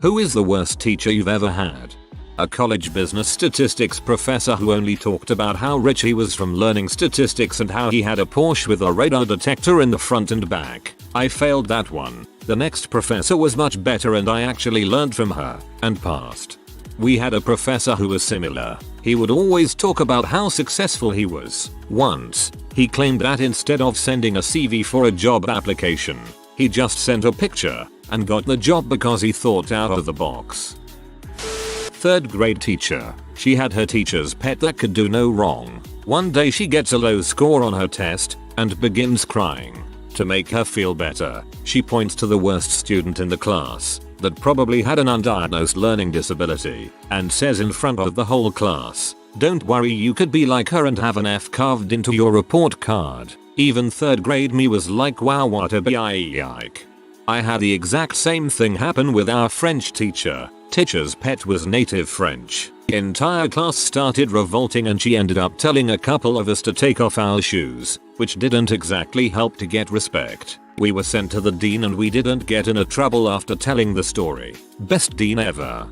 Who is the worst teacher you've ever had? A college business statistics professor who only talked about how rich he was from learning statistics and how he had a Porsche with a radar detector in the front and back. I failed that one. The next professor was much better and I actually learned from her and passed. We had a professor who was similar. He would always talk about how successful he was. Once, he claimed that instead of sending a CV for a job application, he just sent a picture and got the job because he thought out of the box. 3rd grade teacher. She had her teacher's pet that could do no wrong. One day she gets a low score on her test and begins crying. To make her feel better, she points to the worst student in the class that probably had an undiagnosed learning disability and says in front of the whole class, "Don't worry, you could be like her and have an F carved into your report card." Even 3rd grade me was like, wow, what a yike. I had the exact same thing happen with our French teacher. Teacher's pet was native French. The entire class started revolting and she ended up telling a couple of us to take off our shoes, which didn't exactly help to get respect. We were sent to the dean and we didn't get into trouble after telling the story. Best dean ever.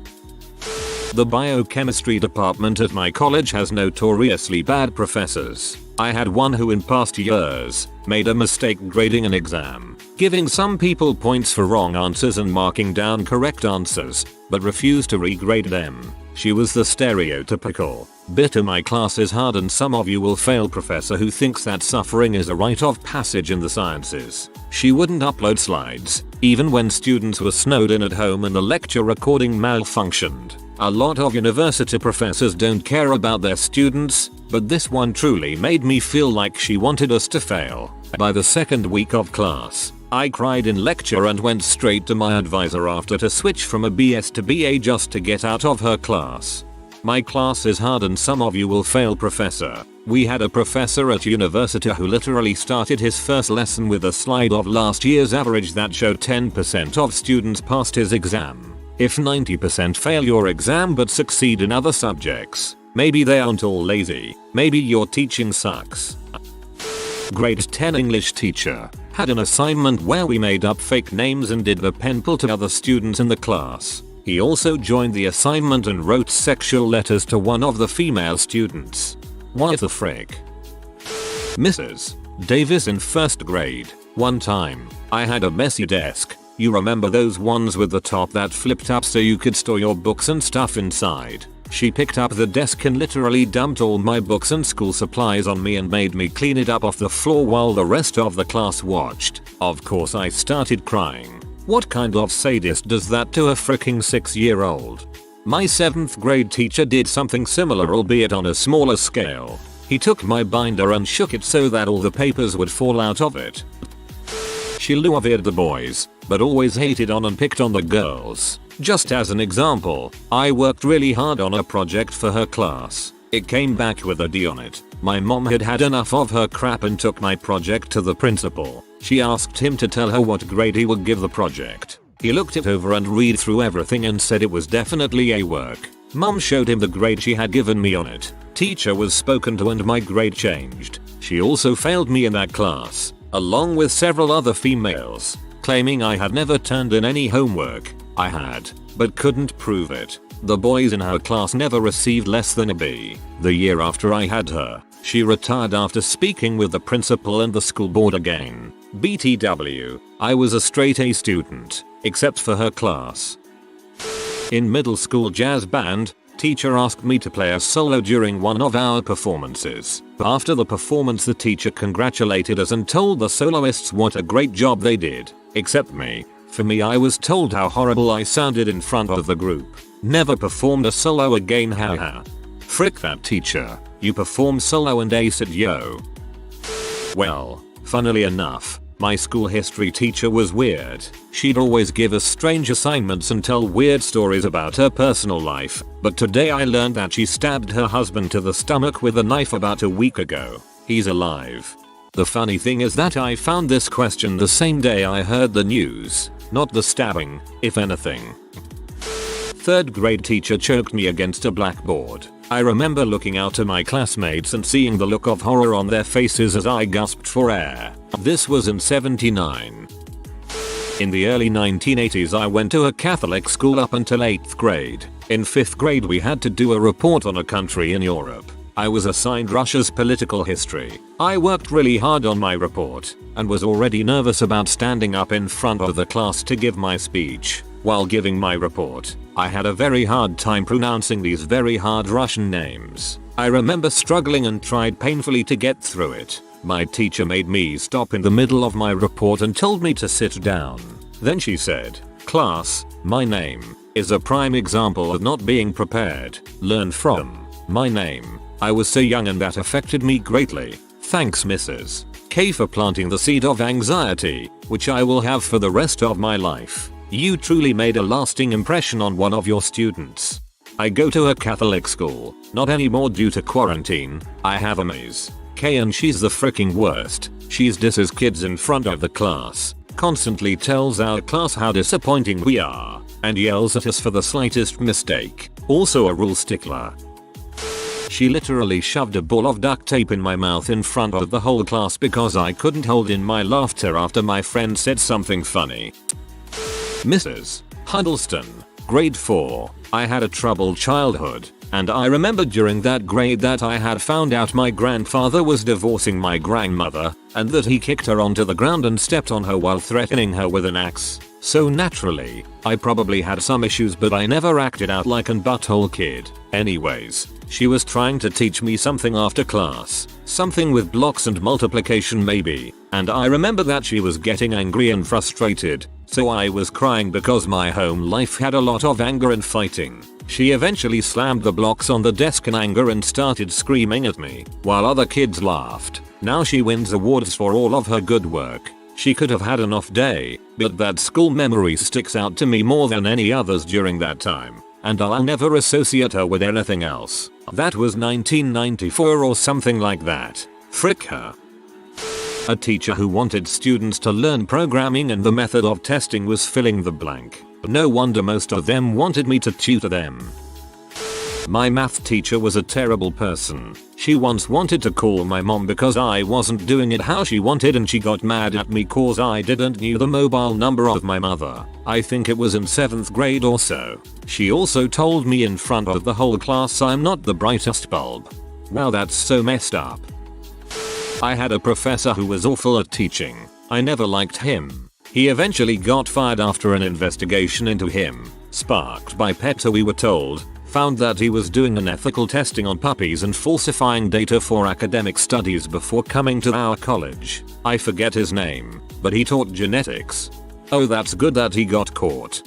The biochemistry department at my college has notoriously bad professors. I had one who in past years made a mistake grading an exam, giving some people points for wrong answers and marking down correct answers, but refused to regrade them. She was the stereotypical "bitter my class is hard and some of you will fail" professor who thinks that suffering is a rite of passage in the sciences. She wouldn't upload slides, even when students were snowed in at home and the lecture recording malfunctioned. A lot of university professors don't care about their students, but this one truly made me feel like she wanted us to fail. By the 2nd week of class, I cried in lecture and went straight to my advisor after to switch from a BS to BA just to get out of her class. My class is hard and some of you will fail professor. We had a professor at university who literally started his first lesson with a slide of last year's average that showed 10% of students passed his exam. If 90% fail your exam but succeed in other subjects, maybe they aren't all lazy, maybe your teaching sucks. Grade 10 English teacher. Had an assignment where we made up fake names and did the pen pull to other students in the class. He also joined the assignment and wrote sexual letters to one of the female students. What the frick? Mrs. Davis in 1st grade. One time, I had a messy desk. You remember those ones with the top that flipped up so you could store your books and stuff inside? She picked up the desk and literally dumped all my books and school supplies on me and made me clean it up off the floor while the rest of the class watched. Of course I started crying. What kind of sadist does that to a freaking 6-year-old? My 7th grade teacher did something similar, albeit on a smaller scale. He took my binder and shook it so that all the papers would fall out of it. She loved the boys, but always hated on and picked on the girls. Just as an example, I worked really hard on a project for her class. It came back with a D on it. My mom had had enough of her crap and took my project to the principal. She asked him to tell her what grade he would give the project. He looked it over and read through everything and said it was definitely A work. Mom showed him the grade she had given me on it. Teacher was spoken to and my grade changed. She also failed me in that class, along with several other females, claiming I had never turned in any homework. I had, but couldn't prove it. The boys in her class never received less than a B. The year after I had her, she retired after speaking with the principal and the school board again. BTW, I was a straight A student, except for her class. In middle school jazz band, teacher asked me to play a solo during one of our performances. After the performance, the teacher congratulated us and told the soloists what a great job they did, except me. For me, I was told how horrible I sounded in front of the group. Never performed a solo again, haha. Frick that teacher. You perform solo and ace it, yo. Well, funnily enough, my school history teacher was weird. She'd always give us strange assignments and tell weird stories about her personal life, but today I learned that she stabbed her husband to the stomach with a knife about a week ago. He's alive. The funny thing is that I found this question the same day I heard the news, not the stabbing, if anything. 3rd grade teacher choked me against a blackboard. I remember looking out at my classmates and seeing the look of horror on their faces as I gasped for air. This was in '79. In the early 1980s I went to a Catholic school up until 8th grade. In 5th grade we had to do a report on a country in Europe. I was assigned Russia's political history. I worked really hard on my report and was already nervous about standing up in front of the class to give my speech. While giving my report, I had a very hard time pronouncing these very hard Russian names. I remember struggling and tried painfully to get through it. My teacher made me stop in the middle of my report and told me to sit down. Then she said, "Class, my name is a prime example of not being prepared. Learn from my name. I was so young and that affected me greatly. Thanks Mrs. K for planting the seed of anxiety, which I will have for the rest of my life. You truly made a lasting impression on one of your students." I go to a Catholic school, not anymore due to quarantine. I have a Ms. K and she's the freaking worst. She's disses kids in front of the class, constantly tells our class how disappointing we are, and yells at us for the slightest mistake. Also a rule stickler. She literally shoved a ball of duct tape in my mouth in front of the whole class because I couldn't hold in my laughter after my friend said something funny. Mrs. Huddleston, grade 4. I had a troubled childhood, and I remember during that grade that I had found out my grandfather was divorcing my grandmother, and that he kicked her onto the ground and stepped on her while threatening her with an axe. So naturally, I probably had some issues, but I never acted out like an butthole kid. Anyways, she was trying to teach me something after class, something with blocks and multiplication maybe, and I remember that she was getting angry and frustrated, so I was crying because my home life had a lot of anger and fighting. She eventually slammed the blocks on the desk in anger and started screaming at me, while other kids laughed. Now she wins awards for all of her good work. She could have had an off day, but that school memory sticks out to me more than any others during that time, and I'll never associate her with anything else. That was 1994 or something like that. Frick her. A teacher who wanted students to learn programming and the method of testing was filling the blank. No wonder most of them wanted me to tutor them. My math teacher was a terrible person. She once wanted to call my mom because I wasn't doing it how she wanted, and she got mad at me cause I didn't knew the mobile number of my mother. I think it was in 7th grade or so. She also told me in front of the whole class I'm not the brightest bulb. Wow, that's so messed up. I had a professor who was awful at teaching. I never liked him. He eventually got fired after an investigation into him, sparked by PETA we were told, found that he was doing unethical testing on puppies and falsifying data for academic studies before coming to our college. I forget his name, but he taught genetics. Oh, that's good that he got caught.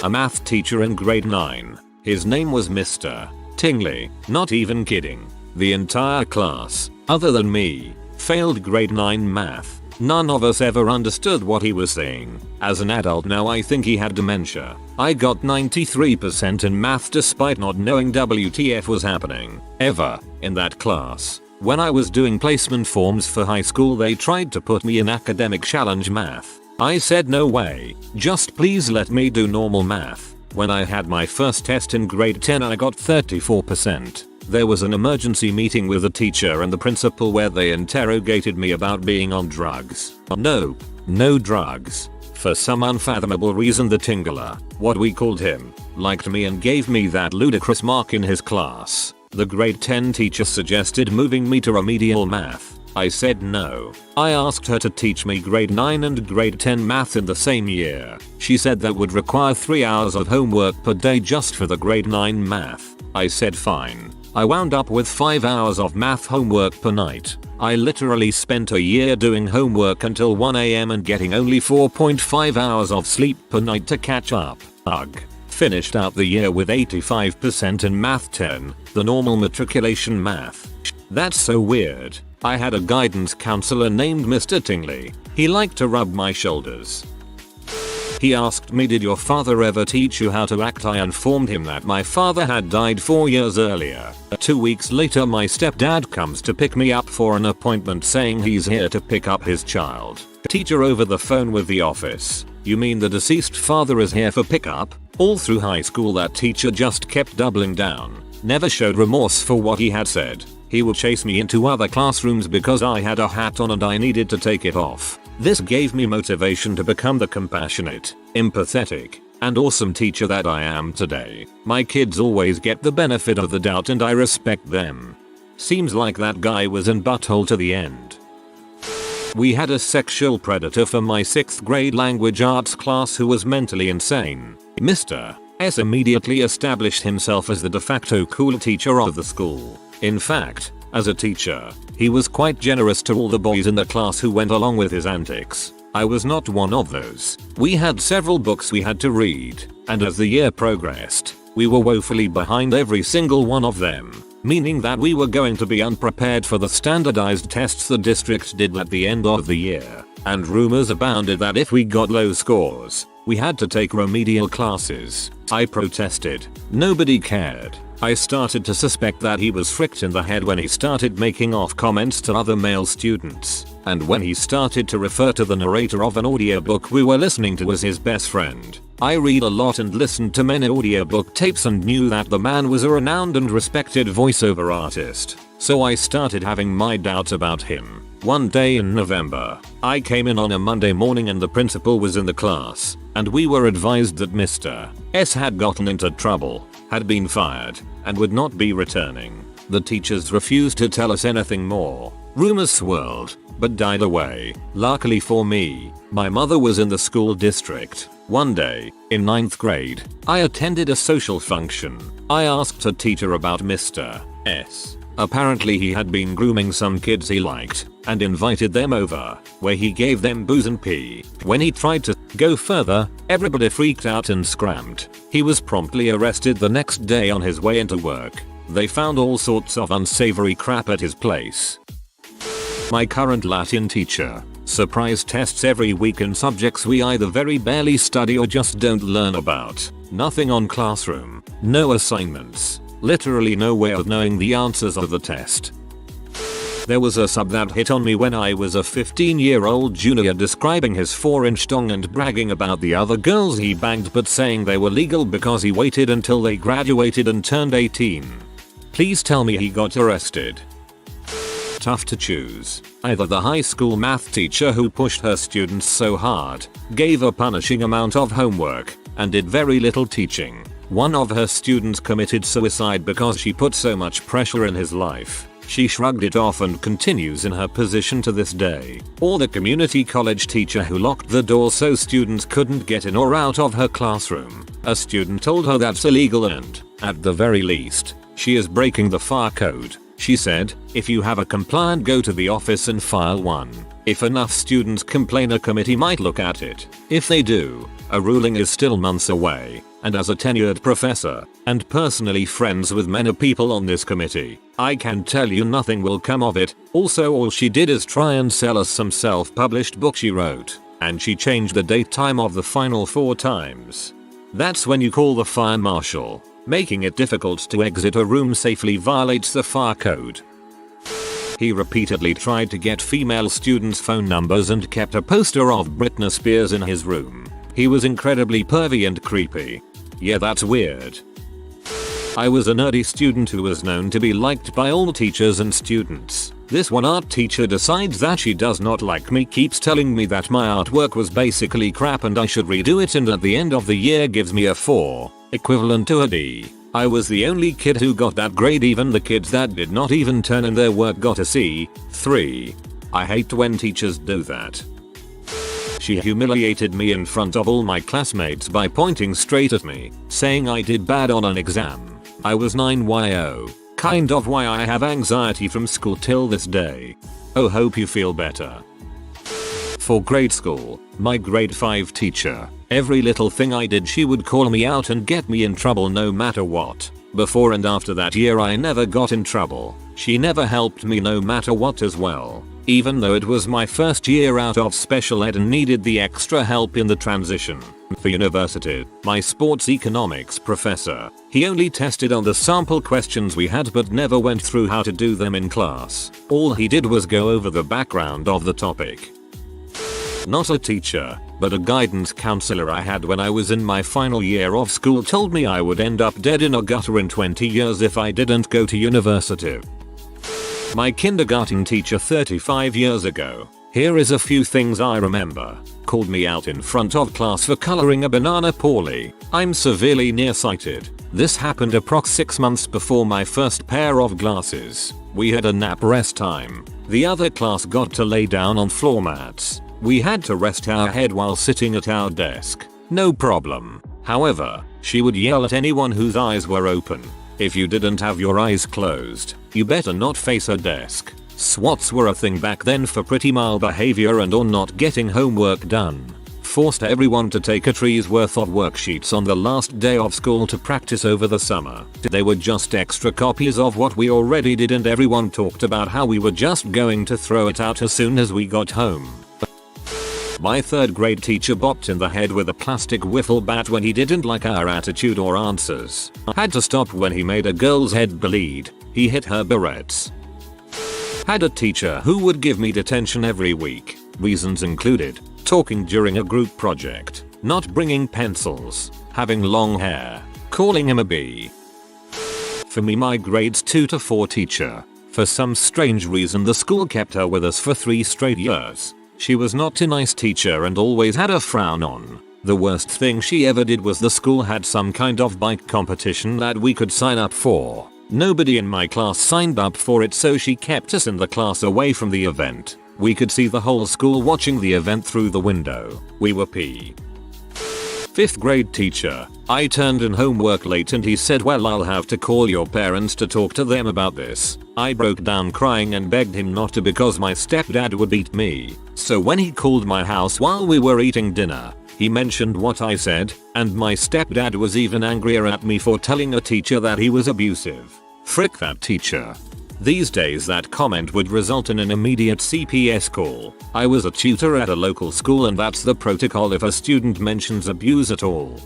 A math teacher in grade 9. His name was Mr. Tingley, not even kidding. The entire class, other than me, failed grade 9 math. None of us ever understood what he was saying. As an adult now I think he had dementia. I got 93% in math despite not knowing WTF was happening, ever, in that class. When I was doing placement forms for high school they tried to put me in academic challenge math. I said no way, just please let me do normal math. When I had my first test in grade 10 I got 34%. There was an emergency meeting with the teacher and the principal where they interrogated me about being on drugs. Nope, no drugs. For some unfathomable reason the Tingler, what we called him, liked me and gave me that ludicrous mark in his class. The grade 10 teacher suggested moving me to remedial math. I said no. I asked her to teach me grade 9 and grade 10 math in the same year. She said that would require 3 hours of homework per day just for the grade 9 math. I said fine. I wound up with 5 hours of math homework per night. I literally spent a year doing homework until 1 AM and getting only 4.5 hours of sleep per night to catch up. Ugh. Finished out the year with 85% in math 10, the normal matriculation math. That's so weird. I had a guidance counselor named Mr. Tingley. He liked to rub my shoulders. He asked me, did your father ever teach you how to act? I informed him that my father had died 4 years earlier. 2 weeks later my stepdad comes to pick me up for an appointment saying he's here to pick up his child. Teacher over the phone with the office. You mean the deceased father is here for pickup? All through high school that teacher just kept doubling down. Never showed remorse for what he had said. He would chase me into other classrooms because I had a hat on and I needed to take it off. This gave me motivation to become the compassionate, empathetic, and awesome teacher that I am today. My kids always get the benefit of the doubt and I respect them. Seems like that guy was in butthole to the end. We had a sexual predator for my 6th grade language arts class who was mentally insane. Mr. S immediately established himself as the de facto cool teacher of the school. In fact, as a teacher, he was quite generous to all the boys in the class who went along with his antics. I was not one of those. We had several books we had to read, and as the year progressed, we were woefully behind every single one of them, meaning that we were going to be unprepared for the standardized tests the district did at the end of the year, and rumors abounded that if we got low scores, we had to take remedial classes. I protested. Nobody cared. I started to suspect that he was fricked in the head when he started making off comments to other male students, and when he started to refer to the narrator of an audiobook we were listening to as his best friend. I read a lot and listened to many audiobook tapes and knew that the man was a renowned and respected voiceover artist, so I started having my doubts about him. One day in November, I came in on a Monday morning and the principal was in the class, and we were advised that Mr. S had gotten into trouble, had been fired, and would not be returning. The teachers refused to tell us anything more. Rumors swirled, but died away. Luckily for me, my mother was in the school district. One day, in 9th grade, I attended a social function. I asked a teacher about Mr. S. Apparently he had been grooming some kids he liked, and invited them over, where he gave them booze and pee. When he tried to go further, everybody freaked out and scrammed. He was promptly arrested the next day on his way into work. They found all sorts of unsavory crap at his place. My current Latin teacher. Surprise tests every week in subjects we either very barely study or just don't learn about. Nothing on classroom. No assignments. Literally no way of knowing the answers of the test. There was a sub that hit on me when I was a 15-year-old junior describing his 4-inch dong and bragging about the other girls he banged but saying they were legal because he waited until they graduated and turned 18. Please tell me he got arrested. Tough to choose. Either the high school math teacher who pushed her students so hard, gave a punishing amount of homework, and did very little teaching. One of her students committed suicide because she put so much pressure in his life. She shrugged it off and continues in her position to this day. Or the community college teacher who locked the door so students couldn't get in or out of her classroom. A student told her that's illegal and, at the very least, she is breaking the FAR code. She said, if you have a complaint, go to the office and file one. If enough students complain, a committee might look at it. If they do, a ruling is still months away. And as a tenured professor, and personally friends with many people on this committee, I can tell you nothing will come of it. Also, all she did is try and sell us some self-published book she wrote, and she changed the date time of the final 4 times. That's when you call the fire marshal. Making it difficult to exit a room safely violates the FAR code. He repeatedly tried to get female students' phone numbers and kept a poster of Britney Spears in his room. He was incredibly pervy and creepy. Yeah, that's weird. I was a nerdy student who was known to be liked by all teachers and students. This one art teacher decides that she does not like me, keeps telling me that my artwork was basically crap and I should redo it, and at the end of the year gives me a 4, equivalent to a D. I was the only kid who got that grade. Even the kids that did not even turn in their work got a C. 3. I hate when teachers do that. She humiliated me in front of all my classmates by pointing straight at me, saying I did bad on an exam. I was 9yo. Kind of why I have anxiety from school till this day. Oh, hope you feel better. For grade school, my grade 5 teacher, every little thing I did she would call me out and get me in trouble no matter what. Before and after that year I never got in trouble. She never helped me no matter what as well. Even though it was my first year out of special ed and needed the extra help in the transition. For university, my sports economics professor, he only tested on the sample questions we had but never went through how to do them in class. All he did was go over the background of the topic. Not a teacher, but a guidance counselor I had when I was in my final year of school told me I would end up dead in a gutter in 20 years if I didn't go to university. My kindergarten teacher 35 years ago. Here is a few things I remember. Called me out in front of class for coloring a banana poorly. I'm severely nearsighted. This happened approx 6 months before my first pair of glasses. We had a nap rest time. The other class got to lay down on floor mats. We had to rest our head while sitting at our desk. No problem. However, she would yell at anyone whose eyes were open. If you didn't have your eyes closed, you better not face her desk. SWATs were a thing back then for pretty mild behavior and or not getting homework done. Forced everyone to take a tree's worth of worksheets on the last day of school to practice over the summer. They were just extra copies of what we already did and everyone talked about how we were just going to throw it out as soon as we got home. My 3rd grade teacher bopped in the head with a plastic wiffle bat when he didn't like our attitude or answers. Had to stop when he made a girl's head bleed. He hit her barrettes. Had a teacher who would give me detention every week. Reasons included talking during a group project, not bringing pencils, having long hair, calling him a bee. For me, my grades 2 to 4 teacher. For some strange reason the school kept her with us for 3 straight years. She was not a nice teacher and always had a frown on. The worst thing she ever did was the school had some kind of bike competition that we could sign up for. Nobody in my class signed up for it, so she kept us in the class away from the event. We could see the whole school watching the event through the window. We were P. 5th grade teacher. I turned in homework late and he said, well, I'll have to call your parents to talk to them about this. I broke down crying and begged him not to because my stepdad would beat me. So when he called my house while we were eating dinner, he mentioned what I said, and my stepdad was even angrier at me for telling a teacher that he was abusive. Frick that teacher. These days that comment would result in an immediate CPS call. I was a tutor at a local school and that's the protocol if a student mentions abuse at all.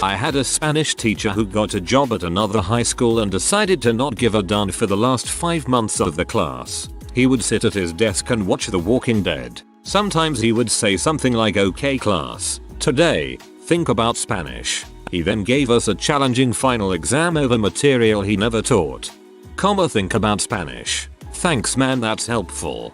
I had a Spanish teacher who got a job at another high school and decided to not give a darn for the last 5 months of the class. He would sit at his desk and watch The Walking Dead. Sometimes he would say something like, okay class, today, think about Spanish. He then gave us a challenging final exam over material he never taught. Think about Spanish. Thanks man, that's helpful.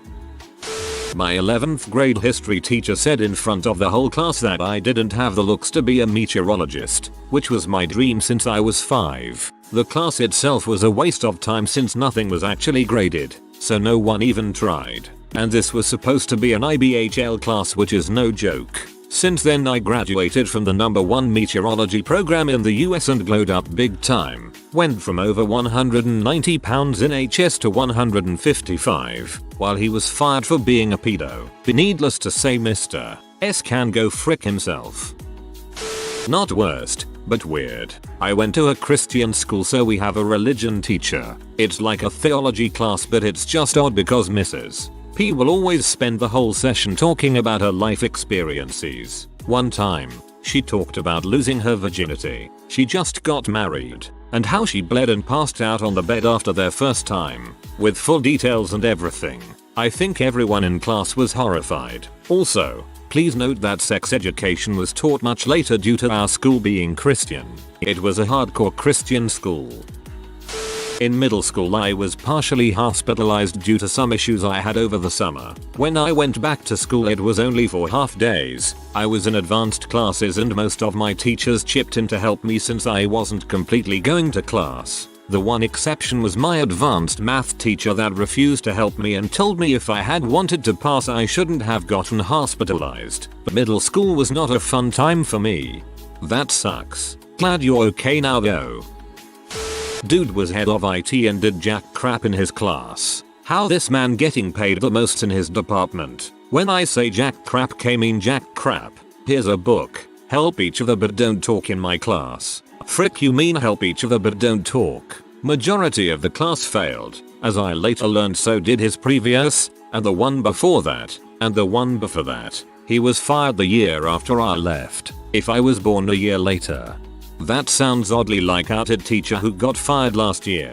My 11th grade history teacher said in front of the whole class that I didn't have the looks to be a meteorologist, which was my dream since I was 5. The class itself was a waste of time since nothing was actually graded, so no one even tried. And this was supposed to be an IBHL class, which is no joke. Since then I graduated from the #1 meteorology program in the US and glowed up big time. Went from over 190 pounds in HS to 155, while he was fired for being a pedo. Needless to say, Mr. S can go frick himself. Not worst, but weird. I went to a Christian school, so we have a religion teacher. It's like a theology class, but it's just odd because Mrs. P will always spend the whole session talking about her life experiences. One time, she talked about losing her virginity. She just got married, and how she bled and passed out on the bed after their first time, with full details and everything. I think everyone in class was horrified. Also, please note that sex education was taught much later due to our school being Christian. It was a hardcore Christian school. In middle school I was partially hospitalized due to some issues I had over the summer. When I went back to school it was only for half days. I was in advanced classes and most of my teachers chipped in to help me since I wasn't completely going to class. The one exception was my advanced math teacher that refused to help me and told me if I had wanted to pass I shouldn't have gotten hospitalized. But middle school was not a fun time for me. That sucks. Glad you're okay now though. Dude was head of IT and did jack crap in his class. How this man getting paid the most in his department? When I say jack crap, I mean jack crap. Here's a book. Help each other but don't talk in my class. Frick you mean help each other but don't talk. Majority of the class failed. As I later learned, so did his previous, and the one before that, and the one before that. He was fired the year after I left. If I was born a year later. That sounds oddly like our teacher who got fired last year.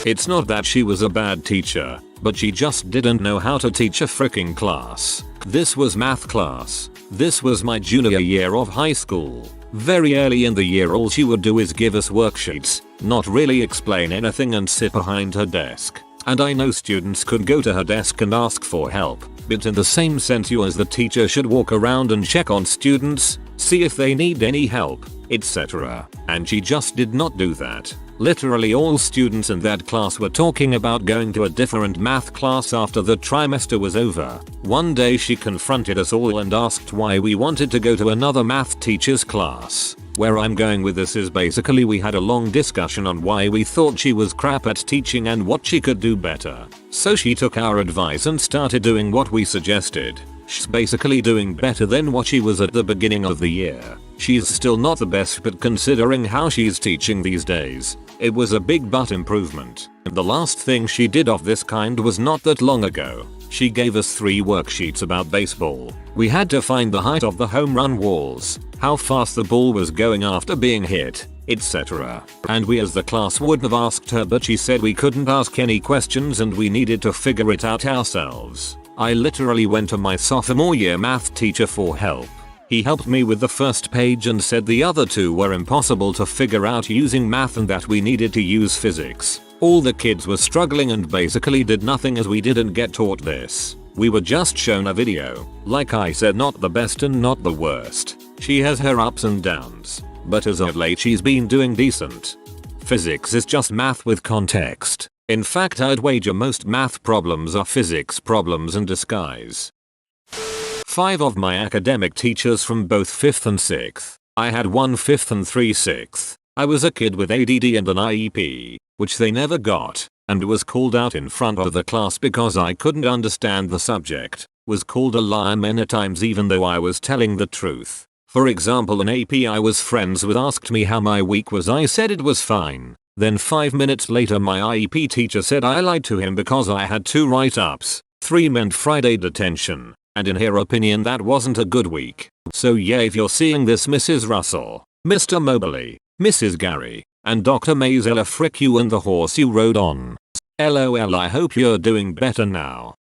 It's not that she was a bad teacher, but she just didn't know how to teach a freaking class. This was math class. This was my junior year of high school. Very early in the year all she would do is give us worksheets, not really explain anything and sit behind her desk. And I know students could go to her desk and ask for help, but in the same sense you as the teacher should walk around and check on students, see if they need any help, etc. And she just did not do that. Literally all students in that class were talking about going to a different math class after the trimester was over. One day she confronted us all and asked why we wanted to go to another math teacher's class. Where I'm going with this is basically we had a long discussion on why we thought she was crap at teaching and what she could do better. So she took our advice and started doing what we suggested. She's basically doing better than what she was at the beginning of the year. She's still not the best, but considering how she's teaching these days, it was a big but improvement. The last thing she did of this kind was not that long ago. She gave us 3 worksheets about baseball. We had to find the height of the home run walls, how fast the ball was going after being hit, etc. And we as the class would have asked her, but she said we couldn't ask any questions and we needed to figure it out ourselves. I literally went to my sophomore year math teacher for help. He helped me with the first page and said the other 2 were impossible to figure out using math and that we needed to use physics. All the kids were struggling and basically did nothing as we didn't get taught this. We were just shown a video. Like I said, not the best and not the worst. She has her ups and downs, but as of late she's been doing decent. Physics is just math with context. In fact, I'd wager most math problems are physics problems in disguise. 5 of my academic teachers from both 5th and 6th. I had 1 5th and 3 6th. I was a kid with ADD and an IEP, which they never got, and was called out in front of the class because I couldn't understand the subject. Was called a liar many times even though I was telling the truth. For example, an AP I was friends with asked me how my week was. I said it was fine. Then 5 minutes later my IEP teacher said I lied to him because I had 2 write-ups. 3 meant Friday detention, and in her opinion that wasn't a good week. So yeah, if you're seeing this, Mrs. Russell, Mr. Mobley, Mrs. Gary, and Dr. Mazella, frick you and the horse you rode on. LOL, I hope you're doing better now.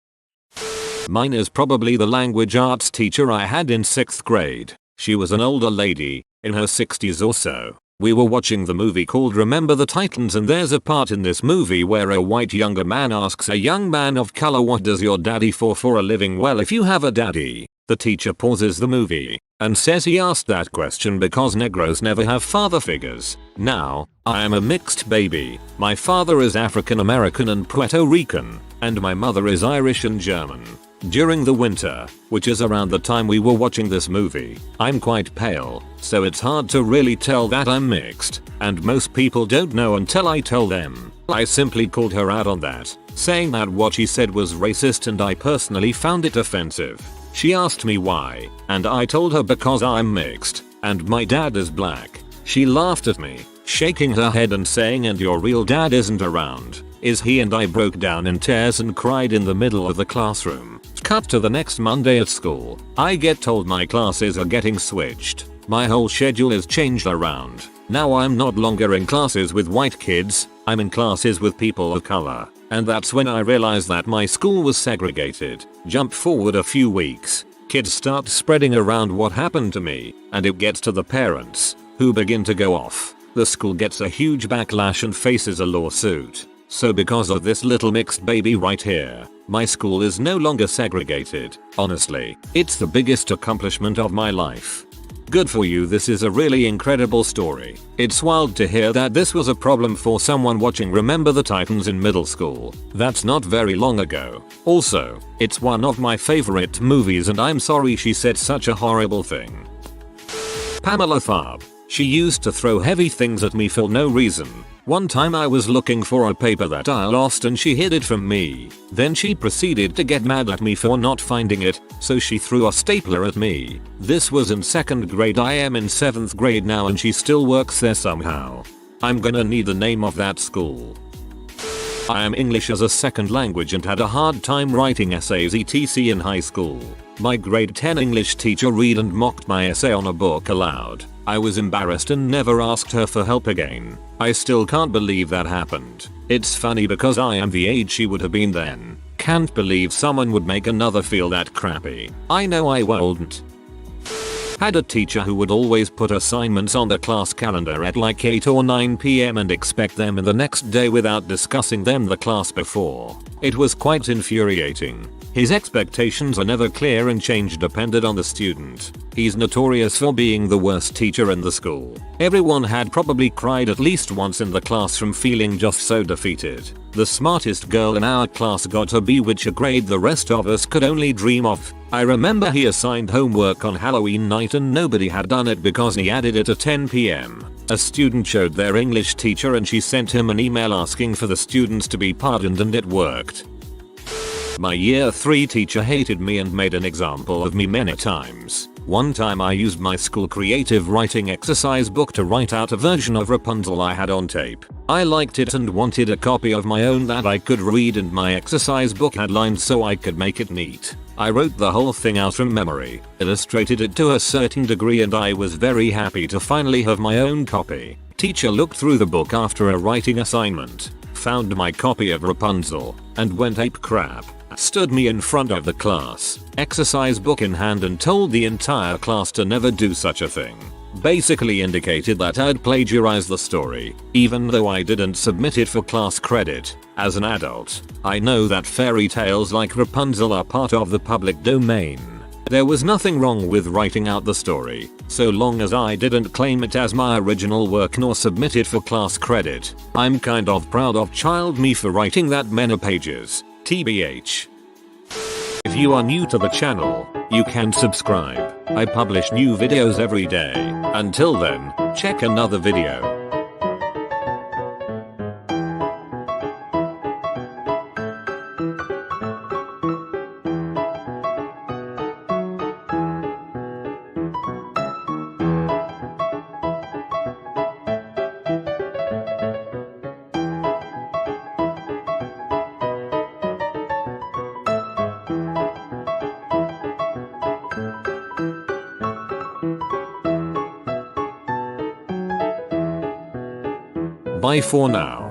Mine is probably the language arts teacher I had in 6th grade. She was an older lady, in her 60s or so. We were watching the movie called Remember the Titans, and there's a part in this movie where a white younger man asks a young man of color, what does your daddy for a living? Well, if you have a daddy. The teacher pauses the movie and says he asked that question because Negroes never have father figures. Now, I am a mixed baby. My father is African American and Puerto Rican, and my mother is Irish and German. During the winter, which is around the time we were watching this movie, I'm quite pale, so it's hard to really tell that I'm mixed, and most people don't know until I tell them. I simply called her out on that, saying that what she said was racist and I personally found it offensive. She asked me why, and I told her because I'm mixed, and my dad is black. She laughed at me, shaking her head and saying, and your real dad isn't around, is he? And I broke down in tears and cried in the middle of the classroom. Cut to the next Monday at school. I get told my classes are getting switched. My whole schedule is changed around. Now I'm not longer in classes with white kids, I'm in classes with people of color. And that's when I realized that my school was segregated. Jump forward a few weeks. Kids start spreading around what happened to me, and it gets to the parents, who begin to go off. The school gets a huge backlash and faces a lawsuit. So because of this little mixed baby right here, my school is no longer segregated. Honestly, it's the biggest accomplishment of my life. Good for you, this is a really incredible story. It's wild to hear that this was a problem for someone watching Remember the Titans in middle school. That's not very long ago. Also, it's one of my favorite movies and I'm sorry she said such a horrible thing. Pamela Tharp. She used to throw heavy things at me for no reason. One time I was looking for a paper that I lost and she hid it from me. Then she proceeded to get mad at me for not finding it, so she threw a stapler at me. This was in 2nd grade. I am in 7th grade now and she still works there somehow. I'm gonna need the name of that school. I am English as a second language and had a hard time writing essays etc in high school. My grade 10 English teacher read and mocked my essay on a book aloud. I was embarrassed and never asked her for help again. I still can't believe that happened. It's funny because I am the age she would have been then. Can't believe someone would make another feel that crappy. I know I won't. Had a teacher who would always put assignments on the class calendar at like 8 or 9 PM and expect them in the next day without discussing them the class before. It was quite infuriating. His expectations are never clear and change depended on the student. He's notorious for being the worst teacher in the school. Everyone had probably cried at least once in the class from feeling just so defeated. The smartest girl in our class got a B, which a grade the rest of us could only dream of. I remember he assigned homework on Halloween night and nobody had done it because he added it at 10 PM. A student showed their English teacher and she sent him an email asking for the students to be pardoned, and it worked. My year 3 teacher hated me and made an example of me many times. One time I used my school creative writing exercise book to write out a version of Rapunzel I had on tape. I liked it and wanted a copy of my own that I could read, and my exercise book had lines so I could make it neat. I wrote the whole thing out from memory, illustrated it to a certain degree, and I was very happy to finally have my own copy. Teacher looked through the book after a writing assignment, found my copy of Rapunzel, and went ape crap. Stood me in front of the class, exercise book in hand, and told the entire class to never do such a thing. Basically indicated that I'd plagiarized the story, even though I didn't submit it for class credit. As an adult, I know that fairy tales like Rapunzel are part of the public domain. There was nothing wrong with writing out the story, so long as I didn't claim it as my original work nor submit it for class credit. I'm kind of proud of child me for writing that many pages. TBH. If you are new to the channel, you can subscribe. I publish new videos every day. Until then, check another video. Bye for now.